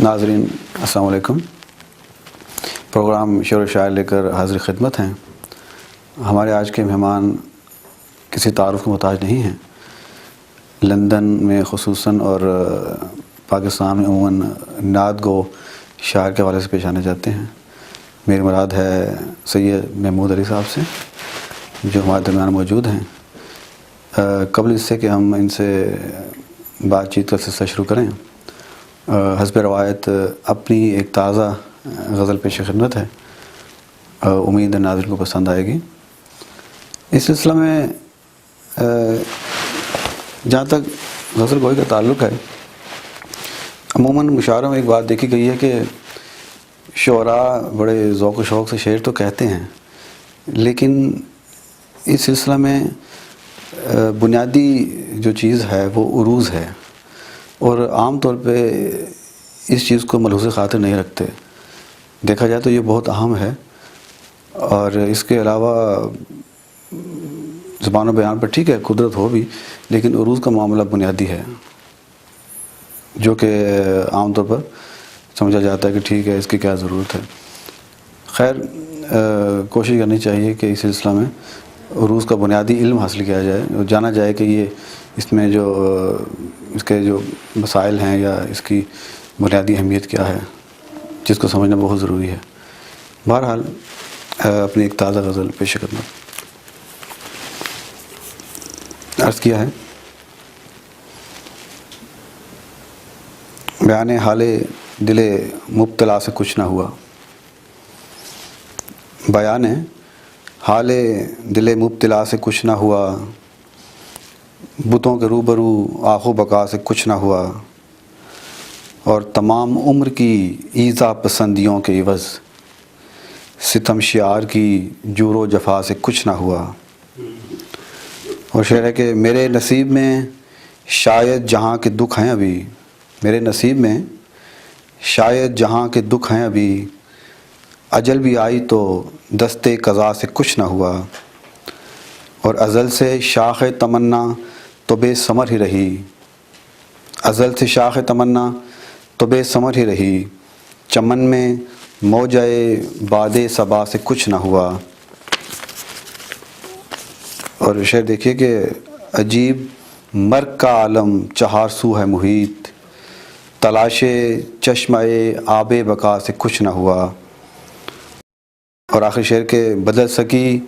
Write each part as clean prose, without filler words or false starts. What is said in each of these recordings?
ناظرین السلام علیکم. پروگرام شعر و شاعر لے کر حاضر خدمت ہیں. ہمارے آج کے مہمان کسی تعارف کے محتاج نہیں ہیں. لندن میں خصوصاً اور پاکستان میں عموماً نعت گو شاعر کے حوالے سے پیش آنے جاتے ہیں. میری مراد ہے سید محمود علی صاحب سے جو ہمارے درمیان موجود ہیں. قبل اس سے کہ ہم ان سے بات چیت کا سلسلہ شروع کریں، حسب روایت اپنی ایک تازہ غزل پیش خدمت ہے. امید ناظرین کو پسند آئے گی. اس سلسلہ میں جہاں تک غزل گوئی کا تعلق ہے، عموماً مشاعروں میں ایک بات دیکھی گئی ہے کہ شعراء بڑے ذوق و شوق سے شعر تو کہتے ہیں، لیکن اس سلسلہ میں بنیادی جو چیز ہے وہ عروض ہے، اور عام طور پہ اس چیز کو ملحوظ خاطر نہیں رکھتے. دیکھا جائے تو یہ بہت اہم ہے، اور اس کے علاوہ زبان و بیان پر ٹھیک ہے قدرت ہو بھی، لیکن عروض کا معاملہ بنیادی ہے جو کہ عام طور پر سمجھا جاتا ہے کہ ٹھیک ہے اس کی کیا ضرورت ہے. خیر، کوشش کرنی چاہیے کہ اس سلسلہ میں عروض کا بنیادی علم حاصل کیا جائے اور جانا جائے کہ یہ اس میں جو اس کے جو مسائل ہیں یا اس کی بنیادی اہمیت کیا ہے، جس کو سمجھنا بہت ضروری ہے. بہرحال اپنی ایک تازہ غزل پیش خدمت عرض کیا ہے. بیان حال دل مبتلا سے کچھ نہ ہوا. بیان حال دل مبتلا سے کچھ نہ ہوا، بتوں کے روبرو آہ و بقا سے کچھ نہ ہوا، اور تمام عمر کی ایذا پسندیوں کے عوض ستم شعار کی جور و جفا سے کچھ نہ ہوا. اور شعر ہے کہ میرے نصیب میں شاید جہاں کے دکھ ہیں ابھی، میرے نصیب میں شاید جہاں کے دکھ ہیں ابھی، اجل بھی آئی تو دستے قضا سے کچھ نہ ہوا، اور ازل سے شاخ تمنا تو بے ثمر ہی رہی، ازل سے شاخ تمنا تو بے ثمر ہی رہی، چمن میں موجۂ باد صبا سے کچھ نہ ہوا. اور شعر دیکھیے کہ عجیب مرگ کا عالم چہار سو ہے محیط، تلاش چشمہ آب بقا سے کچھ نہ ہوا. اور آخر شعر کے بدل سکی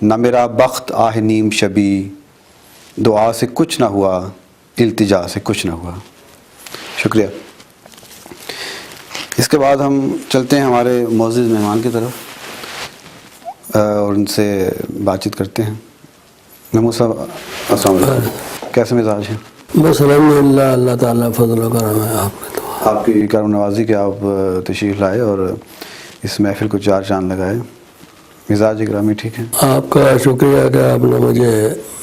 نہ میرا بخت آہ نیم شبی، دعا سے کچھ نہ ہوا التجا سے کچھ نہ ہوا. شکریہ. اس کے بعد ہم چلتے ہیں ہمارے معزز مہمان کی طرف اور ان سے بات چیت کرتے ہیں. محمود صاحب السلام علیکم، کیسے مزاج ہیں؟ بس الحمدللہ، اللہ تعالیٰ فضل و کرم ہے. آپ کی کرم نوازی کہ آپ تشریف لائے اور اس محفل کو چار چاند لگائے. مزاج گرامی ٹھیک ہے؟ آپ کا شکریہ کہ آپ نے مجھے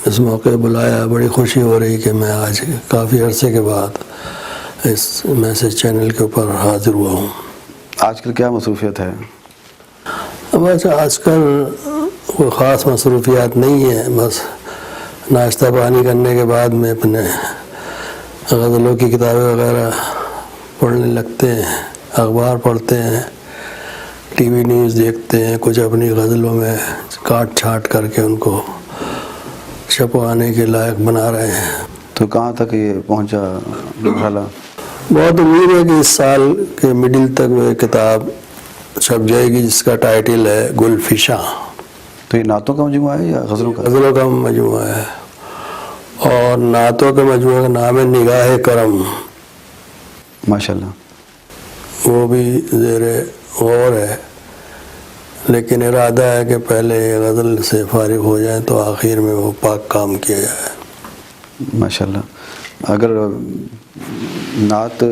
اس موقع بلایا. بڑی خوشی ہو رہی کہ میں آج کافی عرصے کے بعد اس میسج چینل کے اوپر حاضر ہوا ہوں. آج کل کیا مصروفیت ہے؟ بس آج کل کوئی خاص مصروفیات نہیں ہے، بس ناشتہ پانی کرنے کے بعد میں اپنے غزلوں کی کتابیں وغیرہ پڑھنے لگتے ہیں، اخبار پڑھتے ہیں، ٹی وی نیوز دیکھتے ہیں، کچھ اپنی غزلوں میں کاٹ چھانٹ کر کے ان کو چھپوانے کے لائق بنا رہے ہیں. تو کہاں تک یہ پہنچا مرحلہ؟ بہت امید ہے کہ اس سال کے مڈل تک وہ کتاب چھپ جائے گی جس کا ٹائٹل ہے گل فشاں. تو یہ نعتوں کا مجموعہ ہے یا غزلوں کا؟ غزلوں کا مجموعہ ہے، اور نعتوں کے مجموعہ کا نام ہے نگاہ کرم. ماشاءاللہ. وہ بھی زیر غور ہے، لیکن ارادہ ہے کہ پہلے غزل سے فارغ ہو جائیں تو آخر میں وہ پاک کام کیا جائے. ماشاءاللہ. اگر نعت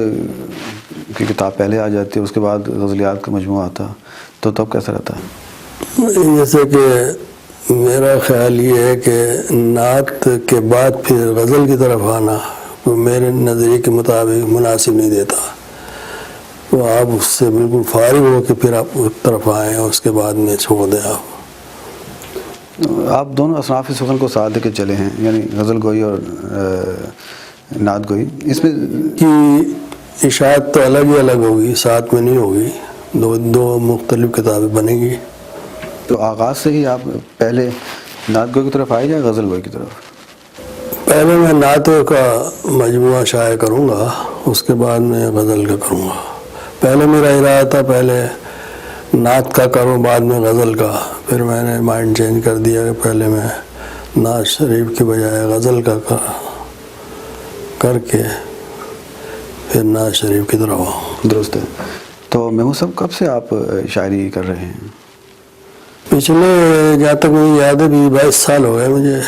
کی کتاب پہلے آ جاتی ہے اس کے بعد غزلیات کا مجموعہ آتا تو تب کیسا رہتا ہے؟ جیسے کہ میرا خیال یہ ہے کہ نعت کے بعد پھر غزل کی طرف آنا میرے نظریے کے مطابق مناسب نہیں دیتا. تو آپ اس سے بالکل فارغ ہو کے پھر آپ اس طرف آئیں اور اس کے بعد میں چھوڑ دیں. آپ دونوں اصناف سخن کو ساتھ دے کے چلے ہیں، یعنی غزل گوئی اور نعت گوئی. اس میں کہ اشاعت تو الگ ہی الگ ہوگی، ساتھ میں نہیں ہوگی، دو مختلف کتابیں بنے گی۔ تو آغاز سے ہی آپ پہلے نعت گوئی کی طرف آئے یا غزل گوئی کی طرف؟ پہلے میں نعتوں کا مجموعہ شائع کروں گا، اس کے بعد میں غزل کا کروں گا۔ پہلے میرا ارادہ تھا پہلے نعت کا کروں بعد میں غزل کا، پھر میں نے مائنڈ چینج کر دیا کہ پہلے میں نعت شریف کی بجائے غزل کا کر کے پھر نعت شریف کی طرف آؤں۔ درست ہے۔ تو محمود صاحب کب سے آپ شاعری کر رہے ہیں؟ پچھلے جہاں تک مجھے یاد ہے 22 سال ہو گئے مجھے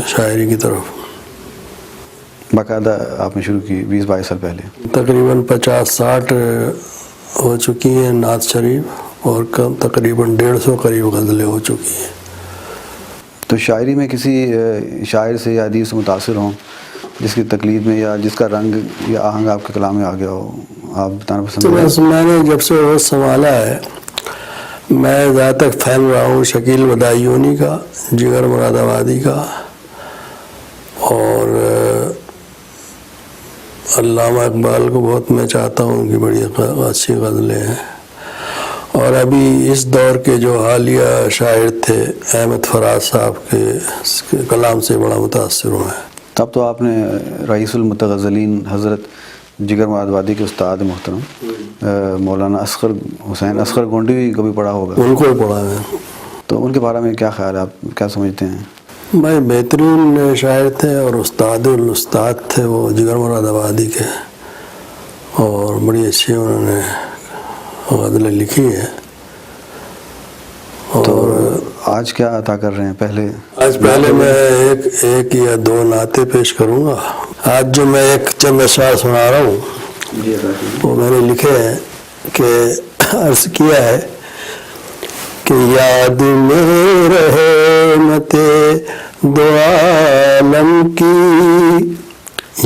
شاعری کی طرف۔ باقاعدہ آپ نے شروع کی 20-22 سال پہلے؟ تقریباً 50-60 ہو چکی ہیں نعت شریف، اور کم تقریباً 150 قریب غزلیں ہو چکی ہیں۔ تو شاعری میں کسی شاعر سے یا ادیب سے متاثر ہوں جس کی تقلید میں یا جس کا رنگ یا آہنگ آپ کے کلام میں آ گیا ہو، آپ بتانا پسند تو کریں؟ میں نے جب سے وہ سنبھالا ہے، میں زیادہ تک فین رہا ہوں شکیل بدایونی کا، جگر مراد آبادی کا، اور علامہ اقبال کو بہت میں چاہتا ہوں، ان کی بڑی اچھی غزلیں ہیں۔ اور ابھی اس دور کے جو حالیہ شاعر تھے احمد فراز صاحب کے کلام سے بڑا متاثر ہوا ہے۔ تب تو آپ نے رئیس المتغزلین حضرت جگر مراد آبادی کے استاد محترم مولانا اصغر حسین اصغر گونڈی بھی کبھی پڑھا ہوگا؟ ان کو ہی پڑھا ہے۔ تو ان کے بارے میں کیا خیال ہے، آپ کیا سمجھتے ہیں؟ بھائی بہترین شاعر تھے اور استاد الاستاد تھے وہ جگر مراد آبادی کے، اور بڑی اچھی انہوں نے غزلیں لکھی ہے۔ تو اور آج کیا عطا کر رہے ہیں؟ پہلے میں ایک یا دو نعتیں پیش کروں گا۔ آج جو میں ایک چند اشعار سنا رہا ہوں وہ میں نے لکھے ہیں کہ عرض کیا ہے کہ یاد میں رہے مت دو عالم کی،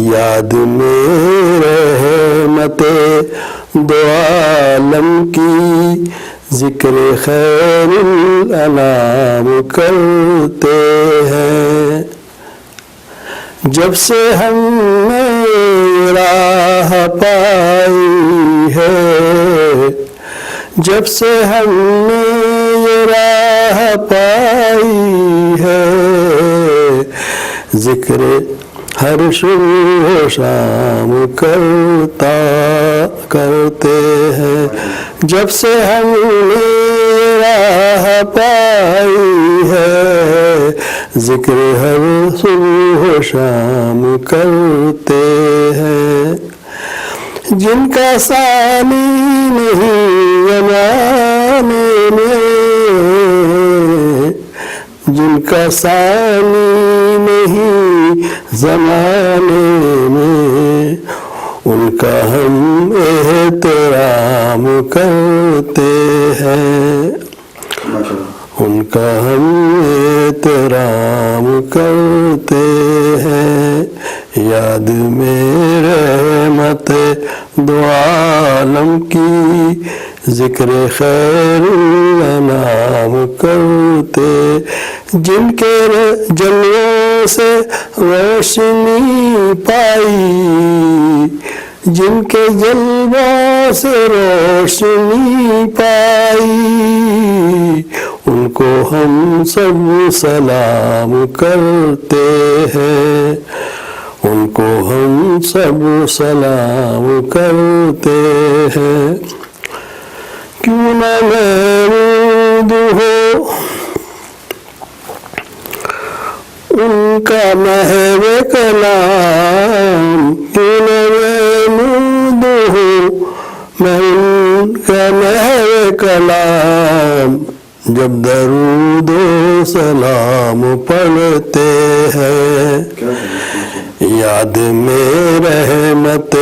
یاد میں رہے مت دو عالم کی، ذکر خیر الانام کرتے ہیں، جب سے ہم نے راہ پائی ہے، جب سے ہم نے یہ راہ پائی ہے، ذکر ہر صبح و شام کرتے ہیں، جب سے ہم نے راہ پائی ہے، ذکر ہر صبح و شام کرتے ہیں، جن کا ثانی نہیں زمانے میں، جن کا ثانی نہیں زمانے میں، ان کا ہم احترام کرتے ہیں، ان کا ہم احترام کرتے ہیں، یاد میں رحمت دو عالم کی، ذکر خیر الانام کرتے، جن کے جلووں سے روشنی پائی، جن کے جلووں سے روشنی پائی، ان کو ہم سب سلام کرتے ہیں، ان کو ہم سب سلام کرتے ہیں، کیوں نہ محمود ہو ان کا محو کلام، کیوں نہ محمود ہو میں ان کا محو کلام، جب درود و سلام پڑھتے ہیں، یاد میں رحمت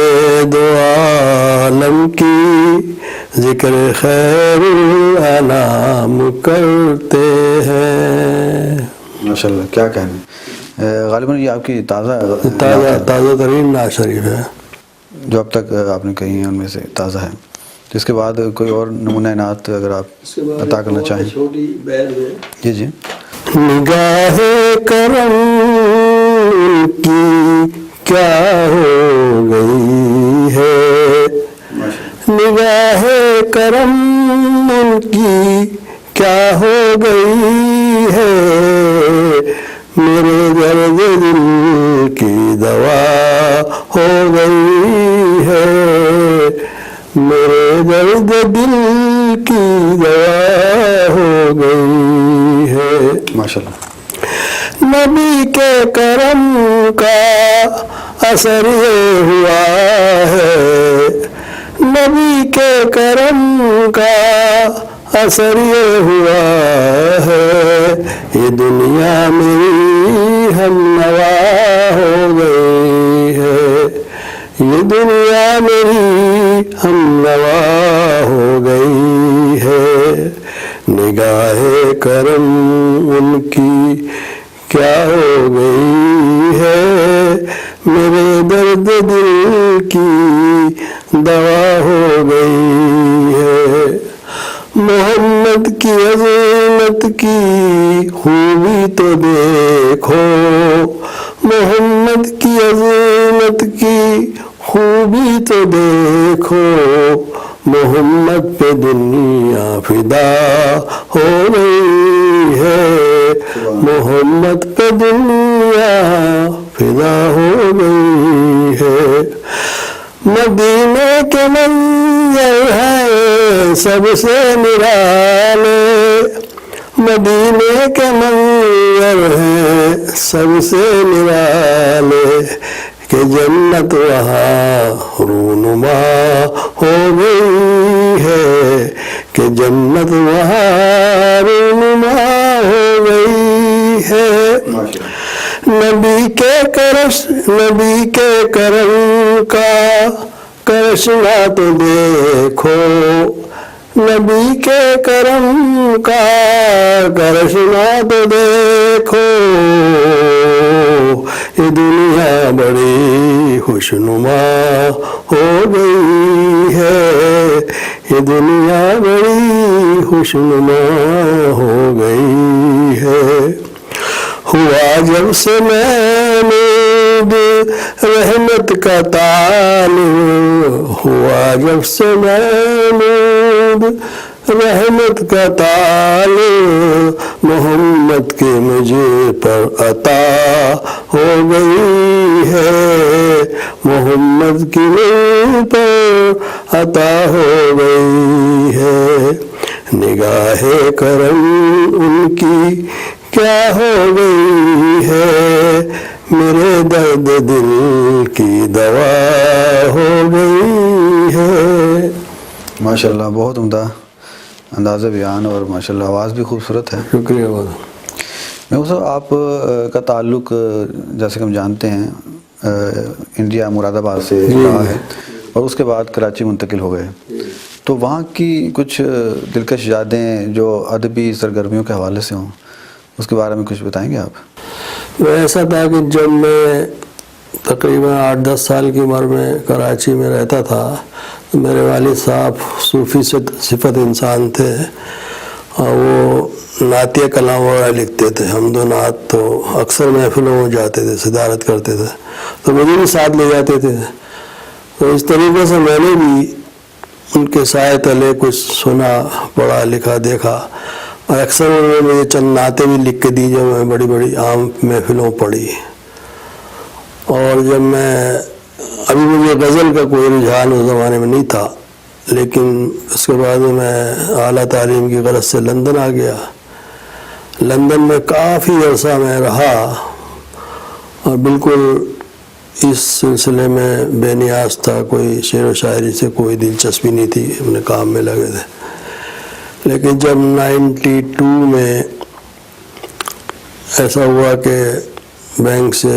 دو عالم کی، ذکر خیر الانام کرتے ہیں۔ ماشاءاللہ، کیا کہنے، غالباً یہ آپ کی تازہ ترین نعت شریف ہے جو اب تک آپ نے کہی ہیں، ان میں سے تازہ ہے۔ اس کے بعد کوئی اور نمونہ نعت اگر آپ عطا کرنا چاہیں؟ جی جی۔ نگاہ کرم کی کیا ہو گئی ہے، نگاہ کرم ان کی کیا ہو گئی ہے، میرے درد دل کی دوا ہو گئی ہے، میرے درد دل کی دوا ہو گئی ہے۔ ماشاءاللہ۔ نبی کے کرم کا اثر یہ ہوا ہے، نبی کے کرم کا اثر یہ ہوا ہے، یہ دنیا میری ہم نوا ہو گئی ہے، یہ دنیا میری ہم نوا ہو گئی ہے، نگاہ کرم ان کی کیا ہو گئی ہے، میرے درد دل کی دوا ہو گئی ہے، محمد کی عظمت کی خوبی تو دیکھو، محمد کی عظمت کی خوبی تو دیکھو، محمد پہ دنیا فدا ہو گئی ہے، محمد پہ دنیا فدا ہو گئی ہے، مدینے کے منظر ہے سب سے نرالے، مدینے کے منظر ہے سب سے نرالے، کہ جنت وہاں رونما ہو گئی ہے، کہ جنت وہاں رونما ہو گئی ہے، نبی کے کرم کا کرشمہ تو دیکھو، نبی کے کرم کا کرشمہ تو دیکھو، یہ دنیا بڑی خوشنما ہو گئی ہے، یہ دنیا بڑی خوشنما ہو گئی ہے، ہوا جب سے محمود رحمت کا طالب، ہوا جب سے محمود رحمت کا طالب، محمد کے مجھے پر عطا ہو گئی ہے، محمد کی مجھ پر عطا ہو گئی ہے، نگاہ کرم ان کی کیا ہو گئی ہے، میرے درد دل کی دوا ہو گئی ہے۔ ماشاءاللہ، بہت عمدہ انداز بیان اور ماشاءاللہ آواز بھی خوبصورت ہے۔ شکریہ بہت۔ میں صاحب آپ کا تعلق جیسے کہ ہم جانتے ہیں انڈیا مراد آباد سے رہا ہے اور اس کے بعد کراچی منتقل ہو گئے، تو وہاں کی کچھ دلکش یادیں جو ادبی سرگرمیوں کے حوالے سے ہوں اس کے بارے میں کچھ بتائیں گے آپ؟ ایسا تھا کہ جب میں تقریباً 8-10 سال کی عمر میں کراچی میں رہتا تھا، میرے والد صاحب صوفی صفت انسان تھے اور وہ نعتیہ کلام وغیرہ لکھتے تھے، حمد و نعت، تو اکثر محفلوں میں جاتے تھے، صدارت کرتے تھے، تو مجھے بھی ساتھ لے جاتے تھے، تو اس طریقے سے میں نے بھی ان کے سائے تلے کچھ سنا، پڑھا، لکھا، دیکھا، اور اکثر انہوں نے مجھے چند نعتیں بھی لکھ کے دی جو میں بڑی بڑی عام محفلوں پڑھی۔ اور جب میں ابھی مجھے غزل کا کوئی رجحان اس زمانے میں نہیں تھا، لیکن اس کے بعد میں اعلیٰ تعلیم کی غرض سے لندن آ گیا، لندن میں کافی عرصہ میں رہا اور بالکل اس سلسلے میں بے نیاز تھا، کوئی شعر و شاعری سے کوئی دلچسپی نہیں تھی، اپنے کام میں لگے تھے۔ لیکن جب 92 میں ایسا ہوا کہ بینک سے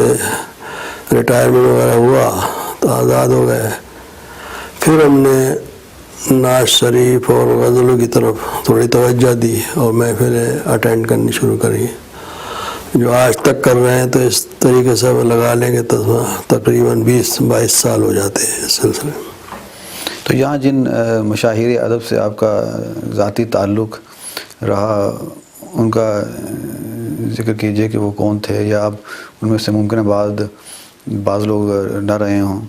ریٹائرمنٹ وغیرہ ہوا تو آزاد ہو گئے، پھر ہم نے نعت شریف اور غزلوں کی طرف تھوڑی توجہ دی اور محفلیں اٹینڈ کرنی شروع کری، جو آج تک کر رہے ہیں، تو اس طریقے سے لگا لیں گے تو تقریباً 20-22 سال ہو جاتے ہیں اس سلسلے میں۔ تو یہاں جن مشاہیر ادب سے آپ کا ذاتی تعلق رہا ان کا ذکر کیجئے کہ وہ کون تھے، یا اب ان میں سے ممکن ہے بعض لوگ نہ رہے ہوں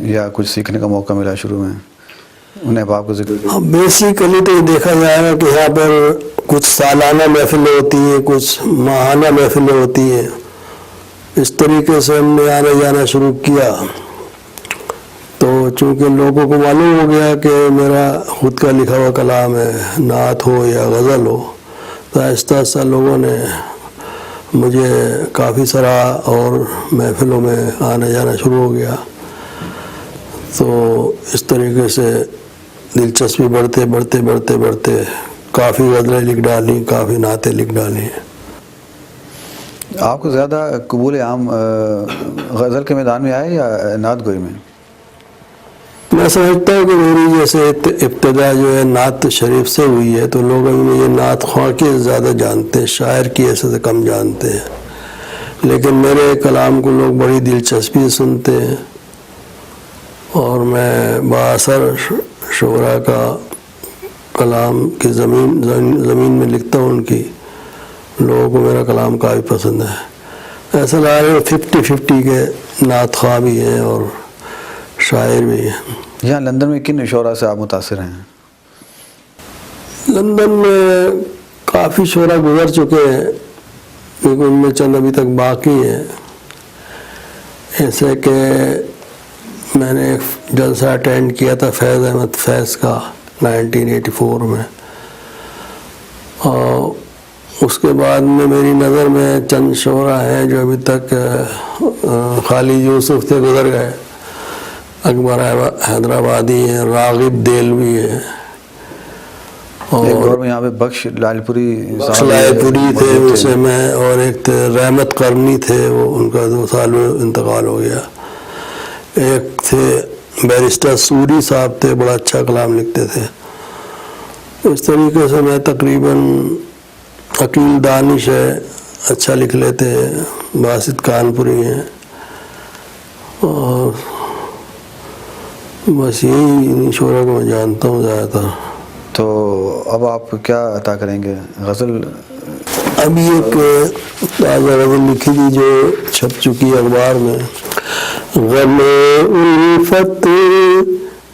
یا کچھ سیکھنے کا موقع ملا شروع میں۔ ان احباب کا ذکر کریں؟ بیسیکلی تو یہ دیکھا جائے گا کہ یہاں پر کچھ سالانہ محفلیں ہوتی ہیں، کچھ ماہانہ محفلیں ہوتی ہیں. اس طریقے سے ہم نے آنا جانا شروع کیا. تو چونکہ لوگوں کو معلوم ہو گیا کہ میرا خود کا لکھا ہوا کلام ہے، نعت ہو یا غزل ہو، تو آہستہ آہستہ لوگوں نے مجھے کافی سراہا اور محفلوں میں آنا جانا شروع ہو گیا. تو اس طریقے سے دلچسپی بڑھتے بڑھتے بڑھتے بڑھتے کافی غزلیں لکھ ڈالی، کافی نعتیں لکھ ڈالی. آپ کو زیادہ قبول عام غزل کے میدان میں آئے یا نعت گوئی میں؟ میں سمجھتا ہوں کہ میری جیسے ابتدا جو ہے نعت شریف سے ہوئی ہے، تو لوگ یہ نعت خواں کے زیادہ جانتے ہیں، شاعر کی ایسے سے کم جانتے ہیں. لیکن میرے کلام کو لوگ بڑی دلچسپی سے سنتے ہیں، اور میں بااثر شعراء کا کلام کی زمین میں لکھتا ہوں ان کی. لوگوں کو میرا کلام کافی پسند ہے. ایسا لگ رہا ہے 50-50 کے نعت خواں بھی ہیں اور شاعر بھی ہیں. یہاں لندن میں کن شعراء سے آپ متاثر ہیں؟ لندن میں کافی شعراء گزر چکے ہیں، لیکن ان میں چند ابھی تک باقی ہیں. ایسے کہ میں نے ایک جلسہ اٹینڈ کیا تھا فیض احمد فیض کا 1984 میں، اور اس کے بعد میں میری نظر میں چند شعراء ہیں جو ابھی تک خالد یوسف سے گزر گئے، اکبر حیدرآبادی ہیں، راغب دیلوی ہیں، اور ایک دور میں یہاں پہ بخش لال پوری تھے ان سے میں، اور ایک تھے رحمت قرنی تھے، وہ ان کا 2 سال میں انتقال ہو گیا. ایک تھے بیرسٹر سوری صاحب تھے، بڑا اچھا کلام لکھتے تھے. اس طریقے سے میں تقریباً عقیل دانش ہے، اچھا لکھ لیتے ہیں، باسط کانپوری ہیں، اور بس یہی شعراء کو میں جانتا ہوں زیادہ تر. تو اب آپ کیا عطا کریں گے غزل؟ ابھی ایک تازہ غزل لکھی تھی جو چھپ چکی اخبار میں، غم الفت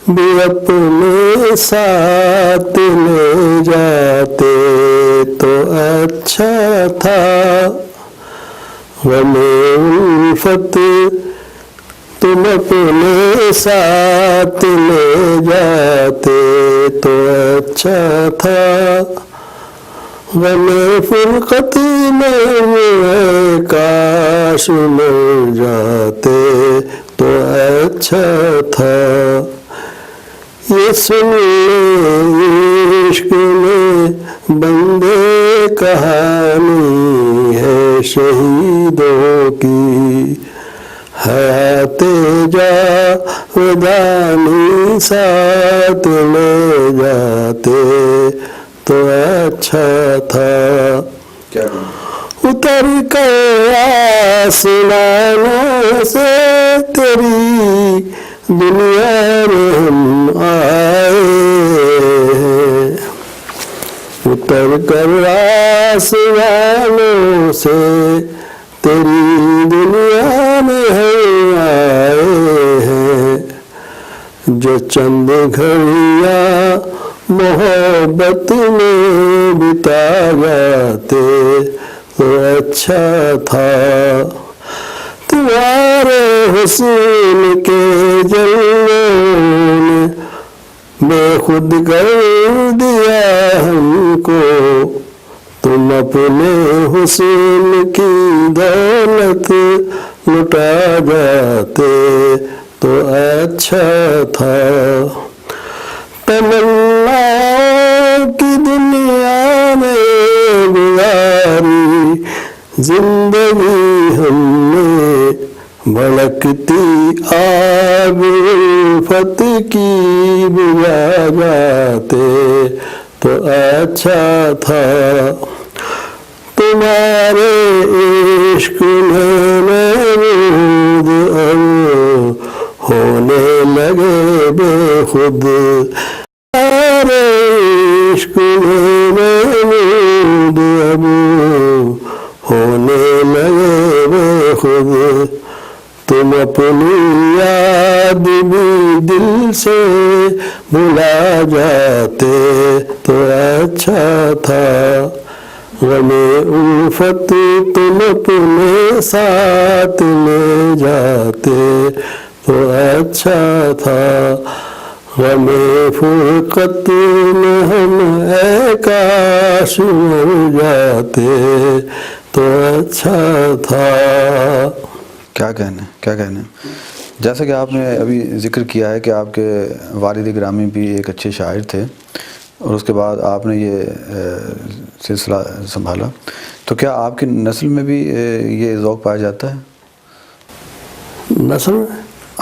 بھی اپنے ساتھ لے جاتے تو اچھا تھا، غم الفت تم اپنے ساتھ لے جاتے تو اچھا تھا، غم فرقت میں کاش مل جاتے تو اچھا تھا. یہ سن عشق میں بندے کہانی ہے شہیدوں کی، حیات جاودانی ساتھ لے جاتے تو اچھا تھا. اتر کر آسمانوں سے تیری دنیا میں ہم آئے ہیں، اتر کر آسمانوں سے تیری دنیا میں ہم آئے ہیں، جو چند گھڑیاں محبت میں بتا جاتے تو اچھا تھا، تمہارے حسن کے جلووں نے بے خود کر دیا ہم کو، تم اپنے حسن کی دولت لٹا جاتے تو اچھا تھا. تمنا کی دنیا میں گزاری زندگی ہم نے، بھڑکتی آگ الفت کی بجھا جاتے تو اچھا تھا، تمہارے عشق میں محمود اب ہونے لگے بے خود، تمہارے عشق میں محمود اب ہونے لگے بے خود، تم اپنی یاد بھی دل سے بھلا جاتے تو اچھا تھا، غم الفت تم اپنے ساتھ لے جاتے تو اچھا تھا، غم فرقت میں ہم اے کاش مر جاتے تو اچھا تھا۔ کیا کہنے جیسا کہ آپ نے ابھی ذکر کیا ہے کہ آپ کے والد گرامی بھی ایک اچھے شاعر تھے اور اس کے بعد آپ نے یہ سلسلہ سنبھالا، تو کیا آپ کی نسل میں بھی یہ ذوق پایا جاتا ہے؟ نسل میں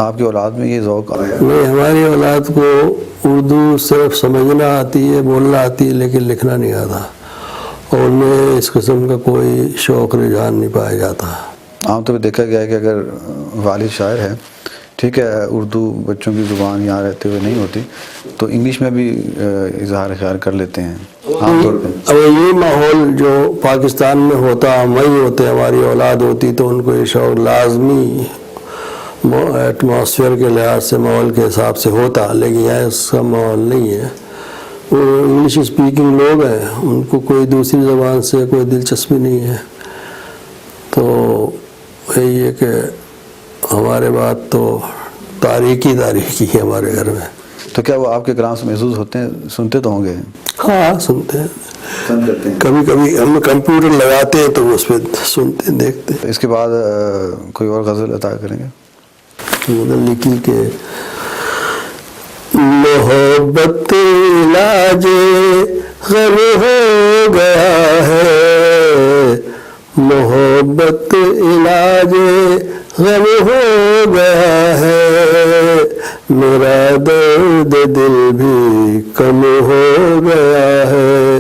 آپ کی اولاد میں یہ ذوق آیا؟ نہیں، ہماری اولاد کو اردو صرف سمجھنا آتی ہے، بولنا آتی ہے، لیکن لکھنا نہیں آتا، اور ان میں اس قسم کا کوئی شوق رجحان نہیں پایا جاتا۔ عام طور پہ دیکھا گیا ہے کہ اگر والد شاعر ہے، ٹھیک ہے، اردو بچوں کی زبان یہاں رہتے ہوئے نہیں ہوتی، تو انگلش میں بھی اظہار خیال کر لیتے ہیں عام طور پہ۔ اب یہ ماحول جو پاکستان میں ہوتا، ہم وہیں ہوتے، ہماری اولاد ہوتی تو ان کو یہ شوق لازمی ایٹماسفیئر کے لحاظ سے، ماحول کے حساب سے ہوتا، لیکن یہاں اس کا ماحول نہیں ہے۔ وہ انگلش اسپیکنگ لوگ ہیں، ان کو کوئی دوسری زبان سے کوئی دلچسپی نہیں ہے، تو یہی ہے کہ ہمارے بات تو تاریخی ہے ہمارے گھر میں۔ تو کیا وہ آپ کے کلام سے محظوظ ہوتے ہیں؟ سنتے تو ہوں گے؟ ہاں سنتے ہیں، پسند کرتے ہیں؟ کبھی کبھی ہم کمپیوٹر لگاتے ہیں تو اس پہ سنتے دیکھتے ہیں۔ اس کے بعد کوئی اور غزل عطا کریں گے؟ غزل لکھی کہ محبت علاج غم ہو گیا ہے، محبت علاج غم ہو گیا ہے، میرا درد دل بھی کم ہو گیا ہے،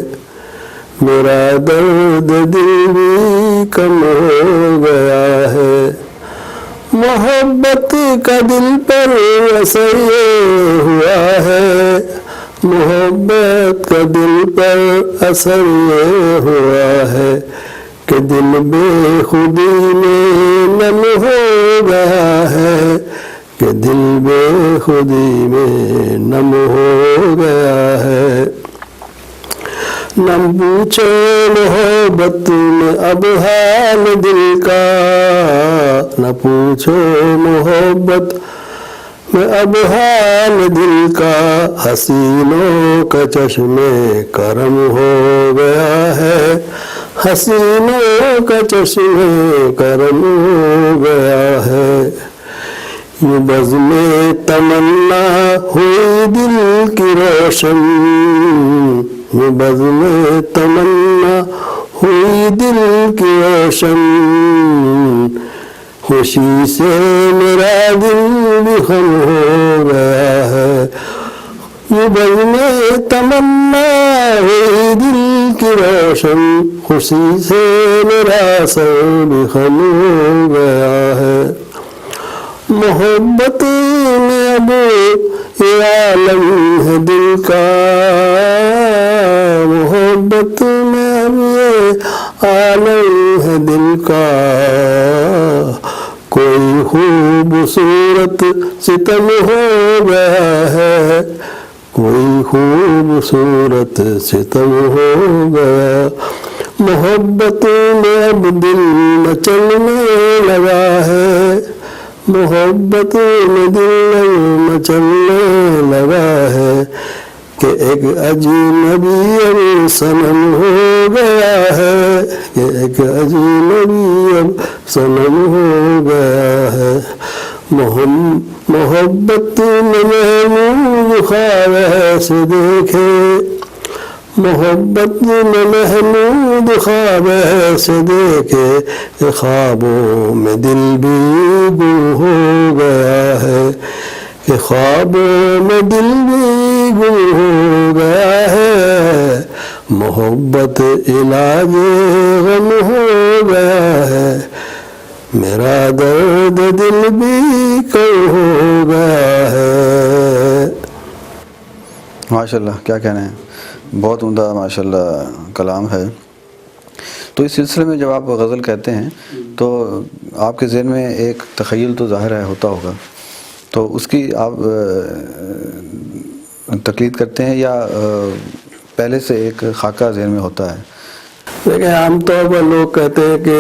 میرا درد دل بھی کم ہو گیا ہے، محبت کا دل پر اثر یہ ہوا ہے، محبت کا دل پر اثر یہ ہوا ہے کہ دل بے خودی میں نم ہو گیا ہے، کہ دل بے خودی میں نم ہو گیا ہے، نہ پوچھو محبت میں اب حال دل کا، نہ پوچھو محبت میں اب حال دل کا، حسینوں کا چشم کرم ہو گیا ہے، حسینوں کا چشم کرم ہو گیا ہے، یہ بزم تمنا ہوئی دل کی روشن، یہ بزم تمنا ہوئی دل کی روشن، خوشی سے میرا دل بھی خم ہو گیا ہے، یہ بزم تمنا ہوئی دل کی روشن، خوشی سے میرا سر بھی خم ہو گیا ہے، محبت میں اب یہ عالم ہے دل کا، محبت میں اب یہ عالم ہے دل کا، کوئی خوبصورت ستم ہو گیا ہے، کوئی خوبصورت ستم ہو گیا، محبت میں اب دل مچلنے لگا ہے، محبت میں دل مچلنے لگا ہے، کہ ایک اجنبی اب صنم ہو گیا ہے، کہ ایک اجنبی اب صنم ہو گیا ہے، محبت میں محمود خواب ایسے دیکھے، محبت میں محمود خواب ایسے دیکھے، کہ خوابوں میں دل بھی گم ہو گیا ہے، کہ خوابوں میں دل بھی گم ہو گیا ہے، محبت علاج غم ہو گیا ہے، میرا درد دل بھی کم ہو گیا ہے۔ ماشاءاللہ، کیا کہنا ہے، بہت عمدہ ماشاءاللہ کلام ہے۔ تو اس سلسلے میں جب آپ غزل کہتے ہیں تو آپ کے ذہن میں ایک تخیل تو ظاہر ہے ہوتا ہوگا، تو اس کی آپ تقلید کرتے ہیں یا پہلے سے ایک خاکہ ذہن میں ہوتا ہے؟ دیکھیں عام طور پر لوگ کہتے ہیں کہ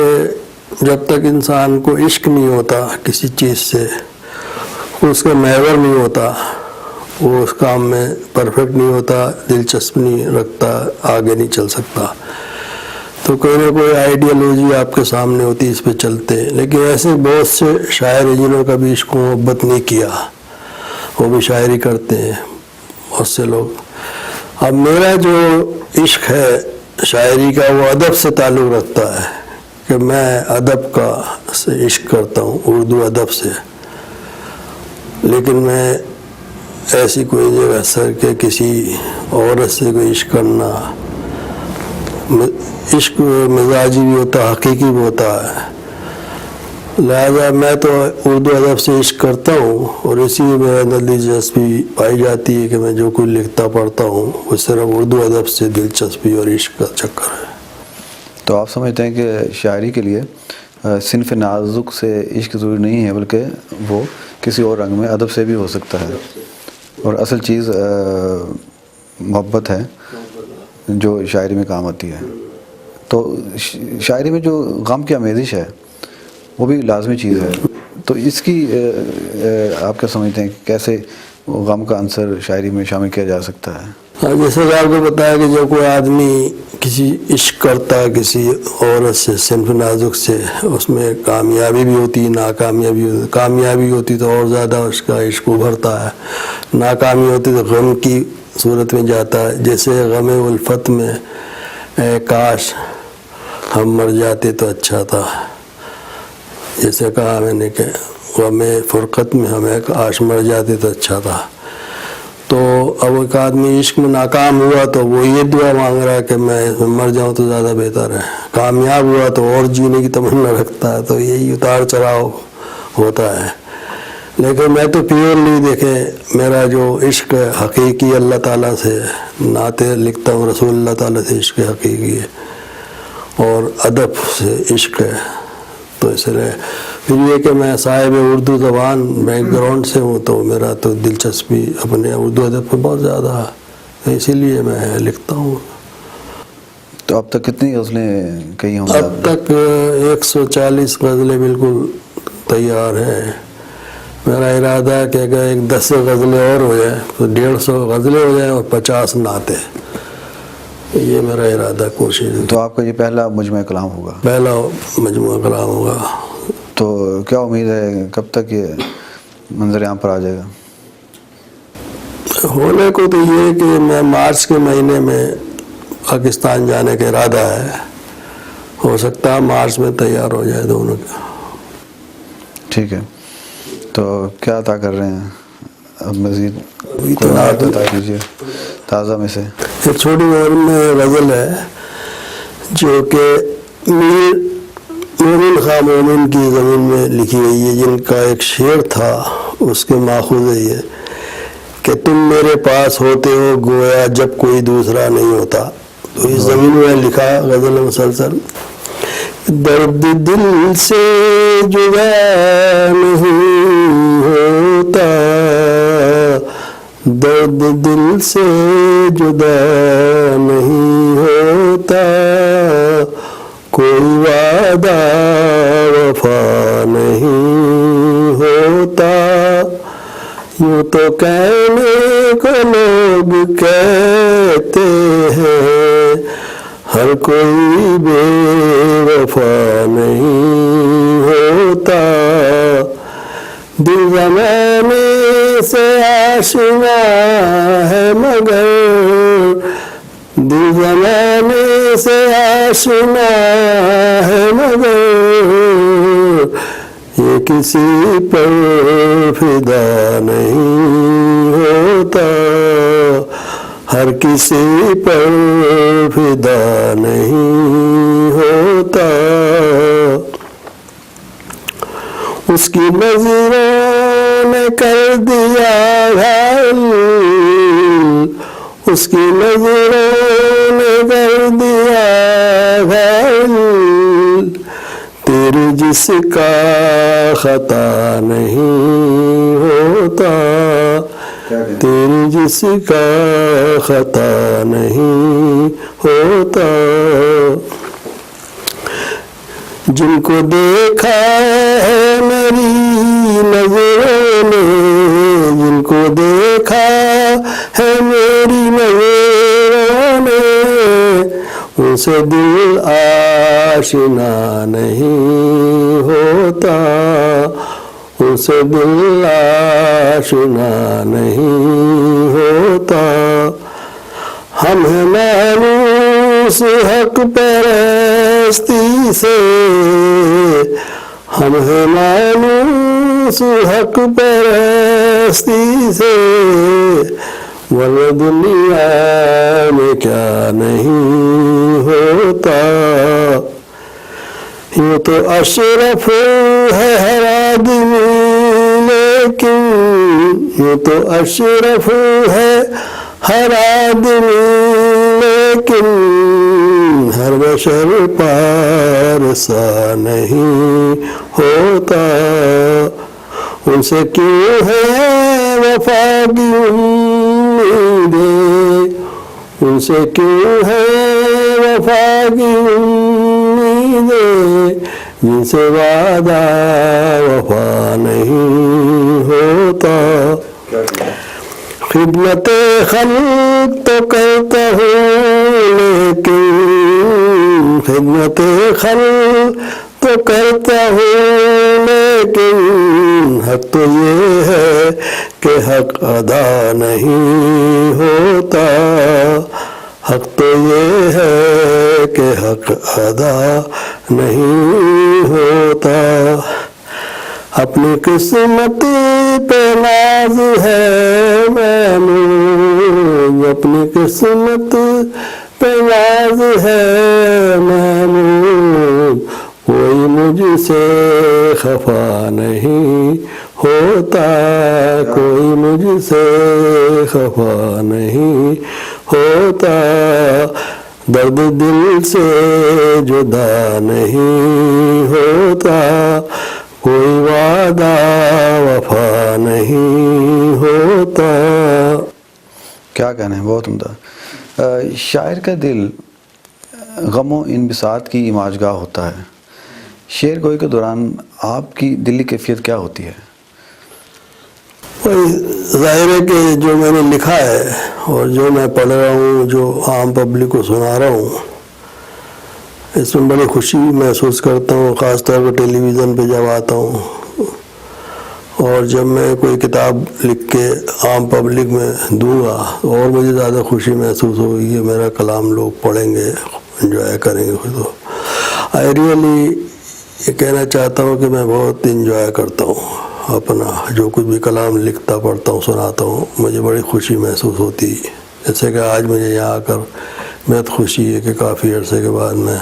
جب تک انسان کو عشق نہیں ہوتا کسی چیز سے، اس کا محور نہیں ہوتا، وہ اس کام میں پرفیکٹ نہیں ہوتا، دلچسپ نہیں رکھتا، آگے نہیں چل سکتا. تو کوئی نہ کوئی آئیڈیالوجی آپ کے سامنے ہوتی، اس پہ چلتے. لیکن ایسے بہت سے شاعر ہیں جنہوں کا بھی عشق و محبت نہیں کیا، وہ بھی شاعری کرتے ہیں بہت سے لوگ. اب میرا جو عشق ہے شاعری کا وہ ادب سے تعلق رکھتا ہے کہ میں ادب کا سے عشق کرتا ہوں، اردو ادب سے. لیکن میں ایسی کوئی جگہ سر کہ کسی عورت سے کوئی عشق کرنا، عشق مزاجی بھی ہوتا ہے، حقیقی بھی ہوتا ہے. لہذا میں تو اردو ادب سے عشق کرتا ہوں اور اسی میں میرا دلچسپی پائی جاتی ہے کہ میں جو کچھ لکھتا پڑھتا ہوں وہ صرف اردو ادب سے دلچسپی اور عشق کا چکر ہے. تو آپ سمجھتے ہیں کہ شاعری کے لیے صنف نازک سے عشق ضروری نہیں ہے، بلکہ وہ کسی اور رنگ میں ادب سے بھی ہو سکتا ہے، اور اصل چیز محبت ہے جو شاعری میں کام آتی ہے. تو شاعری میں جو غم کی آمیزش ہے وہ بھی لازمی چیز ہے. تو اس کی آپ کیا سمجھتے ہیں کہ کیسے غم کا عنصر شاعری میں شامل کیا جا سکتا ہے؟ جیسے کہ آپ کو بتایا کہ جب کوئی آدمی کسی عشق کرتا ہے کسی عورت سے صنف نازک سے، اس میں کامیابی بھی ہوتی، ناکامیابی ہوتی. کامیابی ہوتی تو اور زیادہ اس کا عشق ابھرتا ہے، ناکامی ہوتی تو غم کی صورت میں جاتا ہے. جیسے غم الفت میں اے کاش ہم مر جاتے تو اچھا تھا، جیسے کہا میں نے کہ غم فرقت میں ہمیں کاش مر جاتے تو اچھا تھا. تو اب ایک آدمی عشق میں ناکام ہوا تو وہ یہ دعا مانگ رہا ہے کہ میں مر جاؤں تو زیادہ بہتر ہے. کامیاب ہوا تو اور جینے کی تمنا رکھتا ہے. تو یہی اتار چڑھاؤ ہوتا ہے. لیکن میں تو پیورلی دیکھیں میرا جو عشق حقیقی اللہ تعالیٰ سے، نعتیں لکھتا ہوں رسول اللہ تعالیٰ سے عشق حقیقی ہے، اور ادب سے عشق ہے. تو اس لیے پھر یہ کہ میں صاحب اردو زبان بیک گراؤنڈ سے ہوں تو میرا تو دلچسپی اپنے اردو ادب پہ بہت زیادہ ہے، اسی لیے میں لکھتا ہوں. تو اب تک کتنی غزلیں کہی ہوں؟ اب تک 140 غزلیں بالکل تیار ہیں. میرا ارادہ ہے کہ اگر 10 غزلیں اور ہو جائیں تو 150 غزلیں ہو جائیں اور 50 نعتیں. یہ میرا ارادہ، کوشش ہے. تو آپ کا یہ پہلا مجموعہ کلام ہوگا؟ پہلا مجموعہ کلام ہوگا. تو کیا امید ہے کب تک یہ منظر عام پر آ جائے گا؟ ہونے کو تو یہ کہ میں مارچ کے مہینے میں پاکستان جانے کا ارادہ ہے. ہو سکتا ہے مارچ میں تیار ہو جائے دونوں کا. ٹھیک ہے. تو کیا عطا کر رہے ہیں اب مزید؟ کوئی نعت عطا کیجیے تازہ میں سے. ایک چھوٹی عمر میں غزل ہے جو کہ میر مومن خواہ مومن کی زمین میں لکھی گئی ہے، جن کا ایک شعر تھا اس کے ماخوذ ہے یہ کہ تم میرے پاس ہوتے ہو گویا جب کوئی دوسرا نہیں ہوتا. تو اس زمین میں لکھا غزل مسلسل. درد دل سے جدا نہیں ہوتا، درد دل سے جدا نہیں ہوتا، کوئی وعدہ وفا نہیں ہوتا. یوں تو کہنے کو لوگ کہتے ہیں ہر کوئی بے وفا نہیں ہوتا. دل زمانے سے آشنا ہے مگر، دل زمانے سے آشنا ہے مگر، یہ کسی پر فدا نہیں ہوتا، ہر کسی پر فدا نہیں ہوتا. اس کی نظروں نے کر دیا گھائل، اس کی نظروں نے کر دیا گھائل، تیری جس کا خطا نہیں ہو ہوتا تیری جس کا خطا نہیں ہوتا. جن کو دیکھا ہے میری نظروں نے, جن کو دیکھا ہے میری نظروں نے, ان سے دل آشنا نہیں ہوتا, ان سے دل آشنا نہیں ہوتا. ہم ہیں مانوس حق پرستی سے, ہم ہیں مانوس حق پرستی سے, ورنہ دنیا میں کیا نہیں ہوتا. یہ تو اشرف ہے ہر آدمی لیکن, یہ تو اشرف ہے ہر آدمی لیکن, ہر بشر پارسا نہیں ہوتا. ان سے کیوں ہے وفا کی امیدیں, ان سے کیوں ہے وفا کی امیدیں, جن سے وعدہ وفا نہیں ہوتا. خدمت خلق تو کرتا ہوں لیکن, خدمت خلق تو کرتا ہوں لیکن, حق تو یہ ہے کہ حق ادا نہیں ہوتا. حق تو یہ ہے کہ حق ادا نہیں ہوتا. اپنی قسمت پہ ناز ہے محمود, اپنی قسمت پہ ناز ہے محمود, کوئی مجھ سے خفا نہیں ہوتا, کوئی مجھ سے خفا نہیں ہوتا. درد دل سے جدا نہیں ہوتا, کوئی وعدہ وفا نہیں ہوتا. کیا کہنا ہے, بہت عمدہ. شاعر کا دل غم و انبساط کی اماجگاہ ہوتا ہے. شعر گوئی کے دوران آپ کی دلی کیفیت کیا ہوتی ہے؟ ظاہر ہے کہ جو میں نے لکھا ہے اور جو میں پڑھ رہا ہوں, جو عام پبلک کو سنا رہا ہوں, اس میں بڑی خوشی محسوس کرتا ہوں, خاص طور پر ٹیلی ویژن پہ جب آتا ہوں. اور جب میں کوئی کتاب لکھ کے عام پبلک میں دوں گا اور مجھے زیادہ خوشی محسوس ہوگی کہ میرا کلام لوگ پڑھیں گے, انجوائے کریں گے. تو آئی ریئلی یہ کہنا چاہتا ہوں کہ میں بہت انجوائے کرتا ہوں اپنا جو کچھ بھی کلام لکھتا پڑھتا ہوں سناتا ہوں, مجھے بڑی خوشی محسوس ہوتی. جیسے کہ آج مجھے یہاں آ کر بہت خوشی ہے کہ کافی عرصے کے بعد میں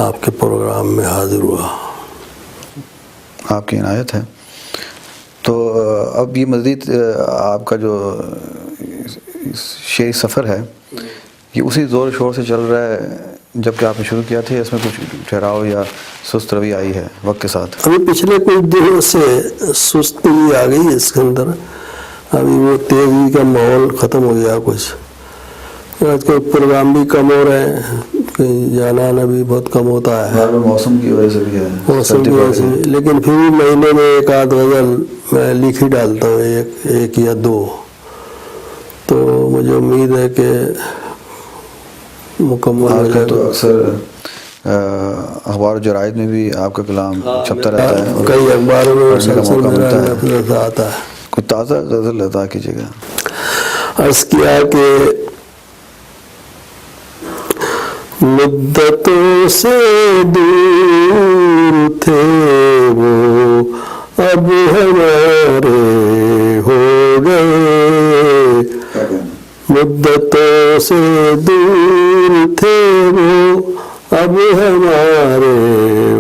آپ کے پروگرام میں حاضر ہوا. آپ کی عنایت ہے. تو اب یہ مزید آپ کا جو شعری سفر ہے یہ اسی زور شور سے چل رہا ہے جب کہ آپ نے شروع کیا تھا, اس میں کچھ ٹھہراؤ یا سست روی آئی ہے وقت کے ساتھ؟ ابھی پچھلے کچھ دنوں سے سستی آ گئی ہے اس کے اندر. ابھی وہ تیزی کا ماحول ختم ہو گیا کچھ. آج کل پروگرام بھی کم ہو رہے ہیں, کہیں جانا آنا بھی بہت کم ہوتا ہے, موسم کی وجہ سے بھی ہے, موسم کی وجہ سے. لیکن پھر بھی مہینے میں ایک آدھ غزل میں لکھ ہی ڈالتا ہوں, ایک یا دو. تو مجھے امید ہے کہ مکمل ہو جائے. تو اکثر اخبار و جرائد میں بھی آپ کا کلام چھپتا رہتا ہے, کئی اخباروں میں مسلسل آتا ہے. کوئی تازہ غزل ادا کیجیے گا. عرض کیا کہ مدتوں سے دور تھے وہ اب ہمارے ہو گئے, مدتوں سے دور تھے وہ اب ہمارے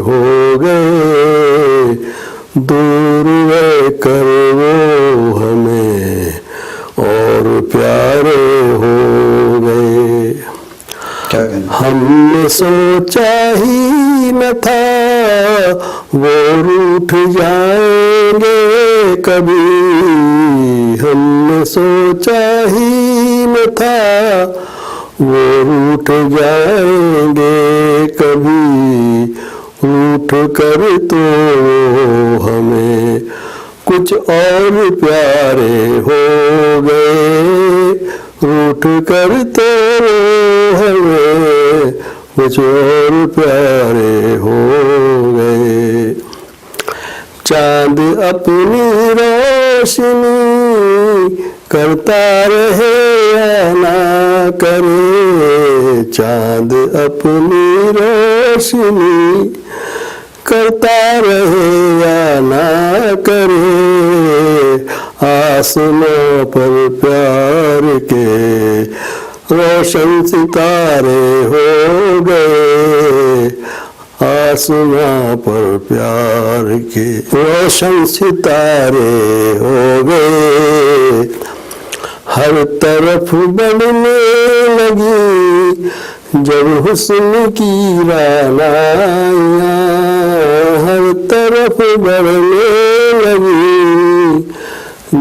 ہو گئے, دور رہ کر وہ ہمیں اور پیارے ہو گئے. ہم نے سوچا ہی نہ تھا وہ روٹھ جائیں گے کبھی، ہم نے سوچا ہی نہ تھا وہ روٹھ جائیں گے کبھی، روٹھ کر تو ہمیں کچھ اور پیارے ہو گئے، روٹھ کر تو ہمیں کچھ اور پیارے ہو گئے۔ چاند اپنی روشنی کرتا رہے یا نہ کرے، چاند اپنی روشنی کرتا رہے یا نہ کرے، آسماں پر پیار کے روشن ستارے ہو گئے، آسماں پر پیار کے روشن ستارے ہو گئے۔ ہر طرف بڑھنے لگی جب حسن کی رعنائیاں، ہر طرف بڑھنے لگی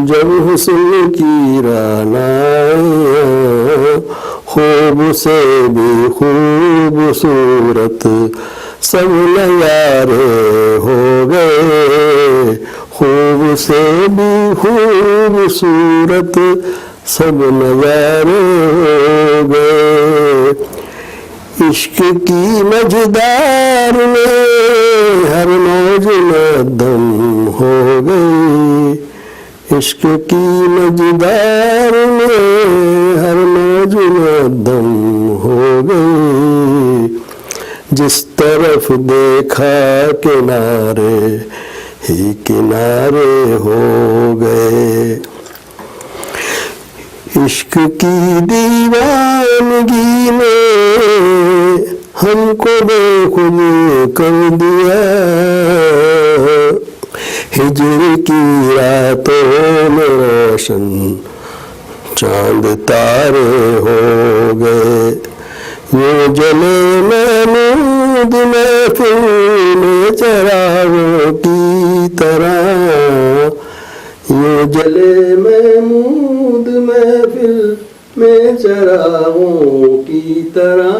جب حسن کی رعنائیاں، خوب سے بھی خوبصورت سب نظارے ہو گئے، خوب سے بھی خوبصورت سب نظارے ہو گئے۔ عشق کی مجدار میں ہر موج دم ہو گئی، عشق کی مجدار میں ہر موج دم ہو گئی، جس طرف دیکھا کنارے ہی کنارے ہو گئے۔ عشق کی دیوانگی نے ہم کو بے خود کر دیا، ہجر کی راتوں میں روشن چاند تارے ہو گئے، یوں جلے محمود محفل میں چراغوں کی طرح، یوں جلے محمود محفل میں چراغوں کی طرح،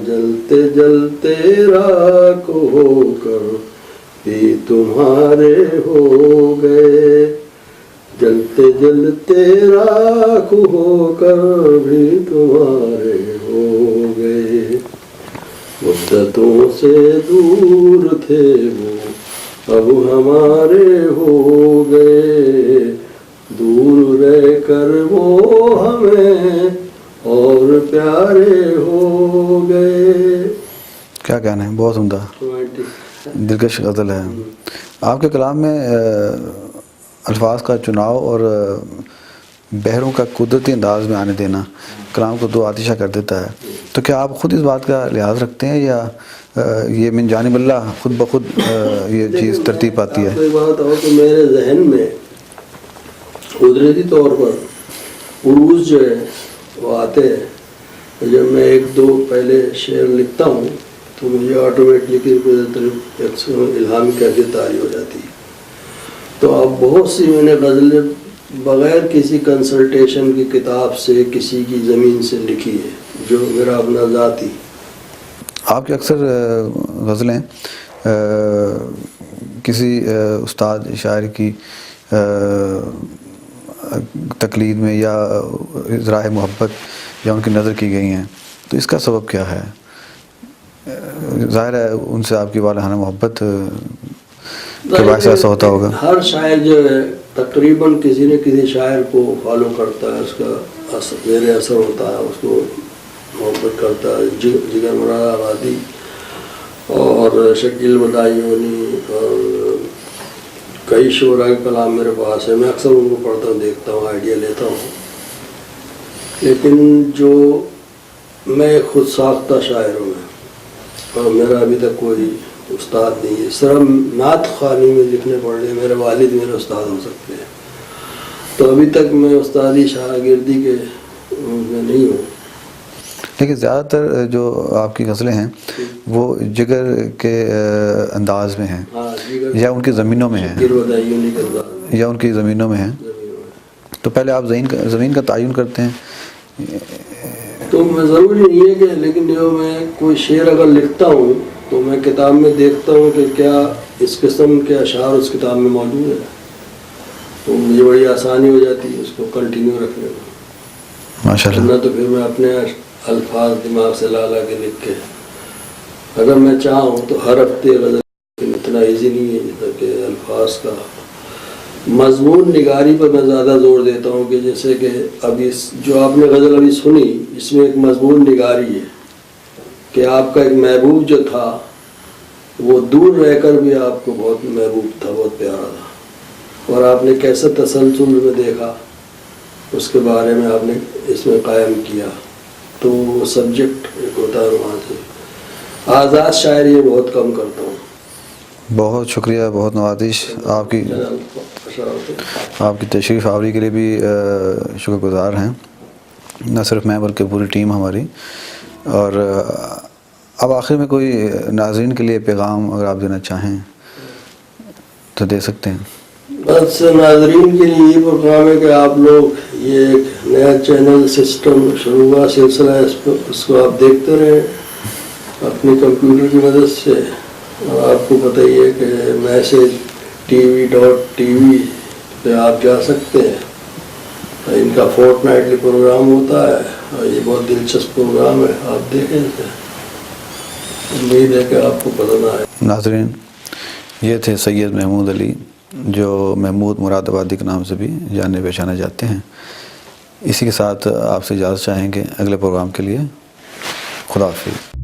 جلتے جلتے راکھ ہو کر بھی تمہارے ہو گئے، جلتے جلتے راکھ ہو کر بھی تمہارے ہو گئے۔ مدتوں سے دور تھے وہ اب ہمارے ہو گئے، دور رہ کر وہ ہمیں اور پیارے ہو گئے۔ کیا کہنا ہے، بہت عمدہ دلکش غزل ہے۔ آپ کے کلام میں الفاظ کا چناؤ اور بحروں کا قدرتی انداز میں آنے دینا کلام کو دو آتشہ کر دیتا ہے، تو کیا آپ خود اس بات کا لحاظ رکھتے ہیں یا یہ من جانب اللہ خود بخود یہ چیز ترتیب پاتی ہے؟ کوئی بات ہو کہ میرے ذہن میں قدرتی طور پر عروج جو ہے وہ آتے ہیں، جب میں ایک دو پہلے شعر لکھتا ہوں تو مجھے آٹومیٹکلی ایک الہامی کیفیت طاری ہو جاتی ہے۔ تو اب بہت سی میں نے غزلیں بغیر کسی کنسلٹیشن کی کتاب سے کسی کی زمین سے لکھی ہے، جو میرا اپنا ذاتی۔ آپ کے اکثر غزلیں کسی استاد شاعر کی تقلید میں یا اظہار محبت یا ان کی نظر کی گئی ہیں، تو اس کا سبب کیا ہے؟ ظاہر ہے ان سے آپ کی والہانہ محبت کے باعث ایسا ہوتا ہوگا۔ ہر شاعر جو ہے تقریباً کسی نہ کسی شاعر کو فالو کرتا ہے، اس کا زیر اثر ہوتا ہے، اس کو محبت کرتا ہے۔ جگر مراد آبادی اور شکیل بدایونی اور کئی شعراء کے کلام میرے پاس ہے، میں اکثر ان کو پڑھتا ہوں، دیکھتا ہوں، آئیڈیا لیتا ہوں۔ لیکن جو میں خود ساختہ شاعر ہوں اور میرا ابھی تک کوئی استاد نہیں ہے، صرف نعت خوانی میں لکھنے پڑھنے میرے والد میرے استاد ہو سکتے ہیں، تو ابھی تک میں استادی شاگردی کے میں نہیں ہوں۔ لیکن زیادہ تر جو آپ کی غزلیں ہیں وہ جگر کے انداز میں ہیں یا ان کی زمینوں میں ہیں یا ان کی زمینوں میں ہیں. تو پہلے آپ زمین کا تعین کرتے ہیں. تو میں ضروری نہیں ہے کہ، لیکن جو میں کوئی شعر اگر لکھتا ہوں تو میں کتاب میں دیکھتا ہوں کہ کیا اس قسم کے اشعار اس کتاب میں موجود ہے، تو مجھے بڑی آسانی ہو جاتی ہے اس کو کنٹینیو رکھنے میں. ماشاء اللہ. نہ تو پھر میں اپنے الفاظ دماغ سے لا کے لکھ کے، اگر میں چاہوں تو ہر ہفتے غزل، لیکن اتنا ایزی نہیں ہے جیسا کہ الفاظ کا مضمون نگاری پر میں زیادہ زور دیتا ہوں. کہ جیسے کہ ابھی جو آپ نے غزل ابھی سنی، اس میں ایک مضمون نگاری ہے کہ آپ کا ایک محبوب جو تھا وہ دور رہ کر بھی آپ کو بہت محبوب تھا، بہت پیارا تھا، اور آپ نے کیسے تسلسل میں دیکھا اس کے بارے میں آپ نے اس میں قائم کیا. تو وہ سبجیکٹ ایک ہوتا ہے وہاں سے. آزاد شاعری بہت کم کرتا ہوں. بہت شکریہ، بہت نوازش. آپ کی تشریف آوری کے لیے بھی شکر گزار ہیں، نہ صرف میں بلکہ پوری ٹیم ہماری. اور اب آخر میں کوئی ناظرین کے لیے پیغام اگر آپ دینا چاہیں تو دے سکتے ہیں. بس ناظرین کے لیے یہ پیغام ہے کہ آپ لوگ یہ ایک نیا چینل سسٹم شروع ہوا سلسلہ ہے، اس کو آپ دیکھتے رہیں اپنے کمپیوٹر کی مدد سے. اور آپ کو پتہ ہی ہے کہ میسج TV.TV پہ آپ جا سکتے ہیں. ان کا فورٹ نائٹلی پروگرام ہوتا ہے اور یہ بہت دلچسپ پروگرام ہے، آپ دیکھیں اسے. امید ہے کہ آپ کو پسند آئے. ناظرین، یہ تھے سید محمود علی، جو محمود مراد آبادی کے نام سے بھی جانے پہچانے جاتے ہیں. اسی کے ساتھ آپ سے اجازت چاہیں گے اگلے پروگرام کے لیے. خدا حافظ.